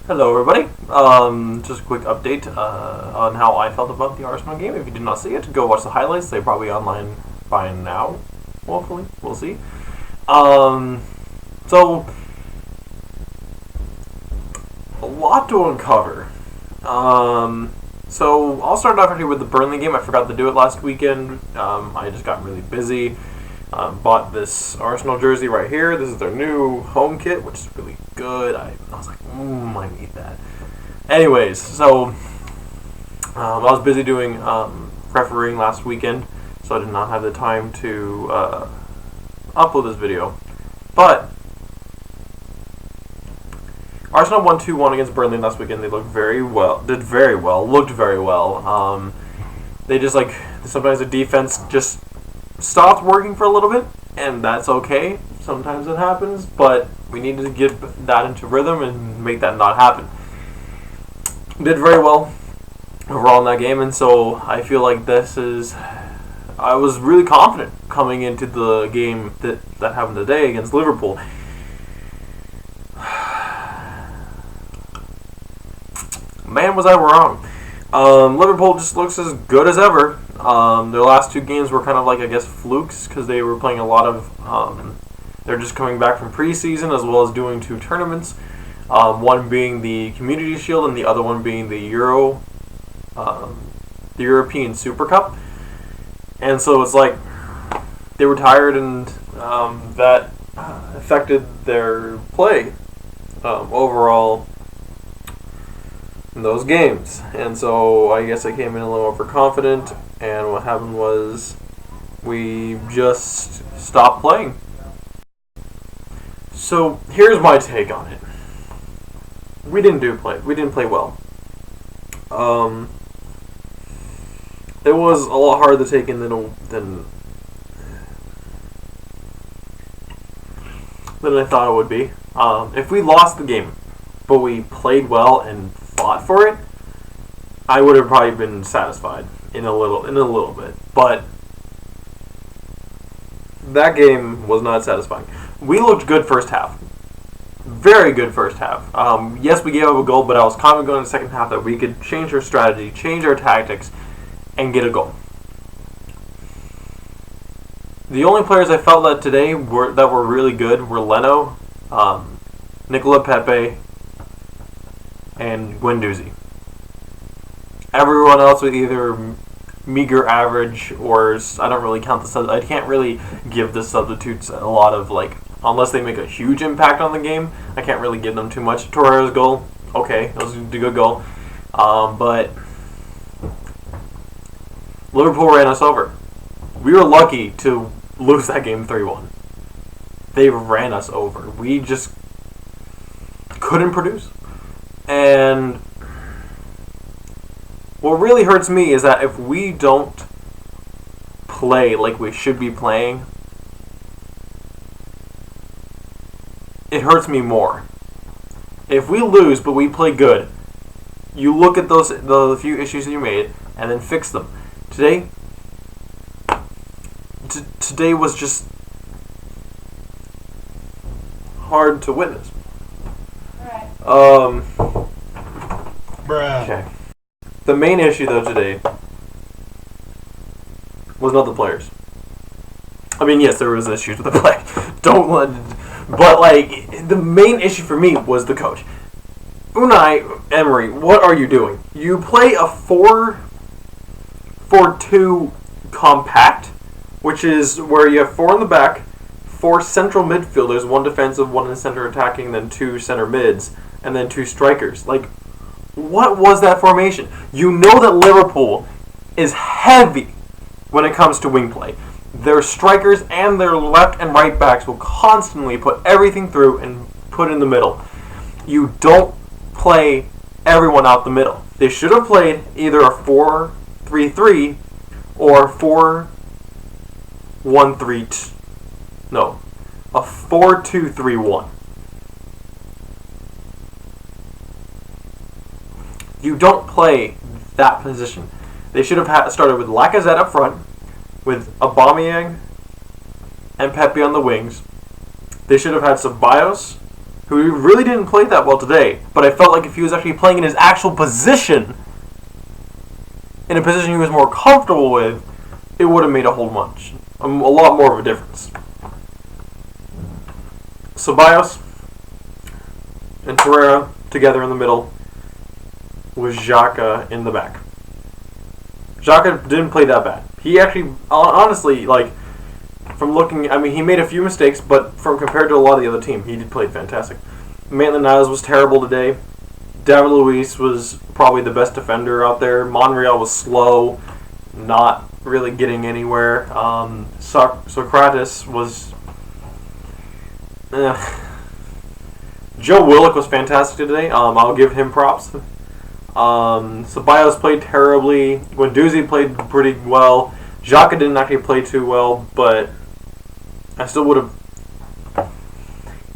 Hello, everybody. Just a quick update on how I felt about the Arsenal game. If you did not see it, go watch the highlights. They're probably online by now. Hopefully, we'll see. So a lot to uncover. So I'll start off actually with the Burnley game. I forgot to do it last weekend. I just got really busy. Bought this Arsenal jersey right here. This is their new home kit, which is really good. I was like, I need that. Anyways, so I was busy doing refereeing last weekend, so I did not have the time to upload this video. But Arsenal won 2-1 against Burnley last weekend. They looked very well, looked very well. They just sometimes the defense just stopped working for a little bit, and that's okay. Sometimes it happens, but we need to get that into rhythm and make that not happen. Did very well overall in that game, and so I feel like I was really confident coming into the game that happened today against Liverpool. Man, was I wrong. Liverpool just looks as good as ever. Their last two games were kind of like, I guess, flukes because they were playing a lot of... they're just coming back from preseason as well as doing two tournaments. One being the Community Shield and the other one being the European Super Cup. And so it's like they were tired, and that affected their play overall in those games. And so I guess I came in a little overconfident, and what happened was we just stopped playing. So here's my take on it. We didn't play well. It was a lot harder to take in than I thought it would be. If we lost the game, but we played well and fought for it, I would have probably been satisfied in a little bit. But that game was not satisfying. We looked good first half. Very good first half. Yes, we gave up a goal, but I was confident going in the second half that we could change our strategy, change our tactics, and get a goal. The only players I felt that today were really good were Leno, Nicola Pepe, and Guendouzi. Everyone else was either meager average or I don't really count I can't really give the substitutes a lot of unless they make a huge impact on the game. I can't really give them too much. Torreira's goal, okay, that was a good goal, but Liverpool ran us over. We were lucky to lose that game 3-1. They ran us over. We just couldn't produce. And what really hurts me is that if we don't play like we should be playing, it hurts me more. If we lose but we play good, you look at the few issues that you made and then fix them. Today was just hard to witness. Okay. The main issue though today was not the players. I mean, yes, there was issues with the play. But the main issue for me was the coach. Unai Emery, what are you doing? You play a 4-4-2 compact, which is where you have 4 in the back, 4 central midfielders, 1 defensive, 1 in the center attacking, then 2 center mids, and then 2 strikers. What was that formation? You know that Liverpool is heavy when it comes to wing play. Their strikers and their left and right backs will constantly put everything through and put in the middle. You don't play everyone out the middle. They should have played either a 4-3-3 or 4-1-3. No, a 4-2-3-1. You don't play that position. They should have started with Lacazette up front, with Aubameyang and Pepe on the wings. They should have had Ceballos who really didn't play that well today, but I felt like if he was actually playing in his actual position, in a position he was more comfortable with, it would have made a lot more of a difference. Ceballos and Torreira together in the middle, with Xhaka in the back. Xhaka didn't play that bad. He actually, honestly, like, from looking, I mean, he made a few mistakes, but from compared to a lot of the other team, he played fantastic. Maitland-Niles was terrible today. David Luiz was probably the best defender out there. Monreal was slow, not really getting anywhere. Socrates was... Joe Willock was fantastic today. I'll give him props. Ceballos played terribly. Guendouzi played pretty well. Xhaka didn't actually play too well, but I still would have...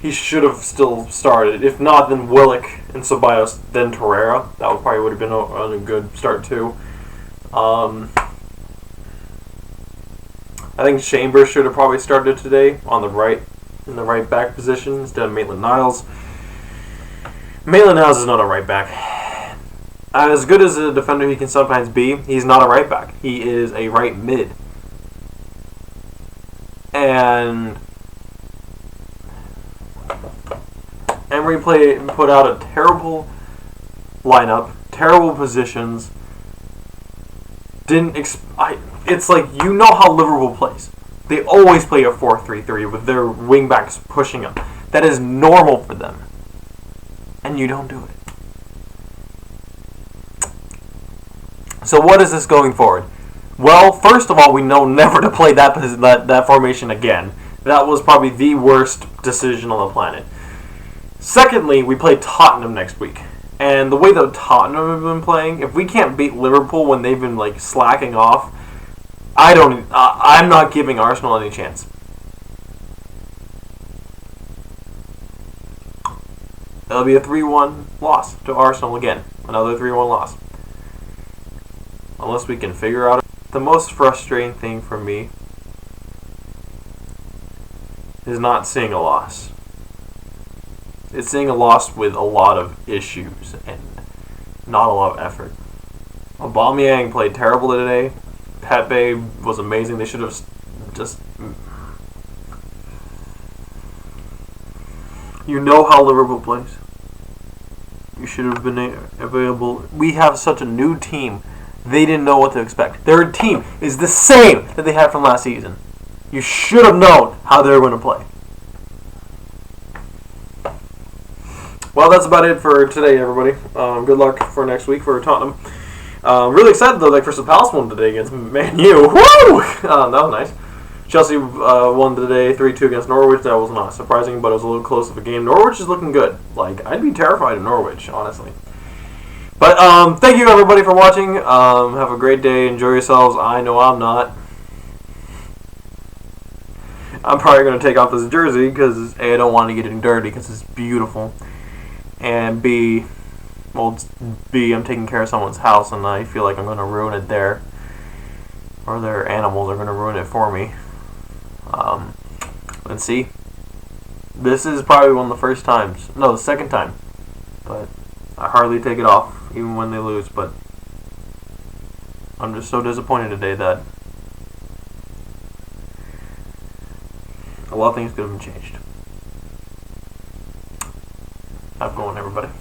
He should have still started. If not, then Willock and Ceballos, then Torreira. That would have been a good start too. I think Chambers should have probably started today on the right, in the right back position instead of Maitland-Niles. Maitland-Niles is not a right back. As good as a defender he can sometimes be, he's not a right back. He is a right mid. And Emery put out a terrible lineup, terrible positions. It's like, you know how Liverpool plays. They always play a 4-3-3 with their wing backs pushing them. That is normal for them. And you don't do it. So what is this going forward? Well, first of all, we know never to play that formation again. That was probably the worst decision on the planet. Secondly, we play Tottenham next week. And the way that Tottenham have been playing, if we can't beat Liverpool when they've been like slacking off, I'm not giving Arsenal any chance. It'll be a 3-1 loss to Arsenal again. Another 3-1 loss. Unless we can figure out... The most frustrating thing for me is not seeing a loss. It's seeing a loss with a lot of issues and not a lot of effort. Aubameyang played terrible today. Pepe was amazing. They should have just... You know how Liverpool plays. You should have been available. We have such a new team. They didn't know what to expect. Their team is the same that they had from last season. You should have known how they were going to play. Well, that's about it for today, everybody. Good luck for next week for Tottenham. Really excited, though, like Crystal Palace won today against Man U. Woo! That was nice. Chelsea won today 3-2 against Norwich. That was not surprising, but it was a little close of a game. Norwich is looking good. Like, I'd be terrified of Norwich, honestly. But thank you, everybody, for watching. Have a great day. Enjoy yourselves. I know I'm not. I'm probably going to take off this jersey because, A, I don't want to get it dirty because it's beautiful. And B, I'm taking care of someone's house and I feel like I'm going to ruin it there. Or their animals are going to ruin it for me. And see, this is probably one of the first times. No, the second time. But I hardly take it off, even when they lose. But I'm just so disappointed today that a lot of things could have been changed. Have a good one, everybody.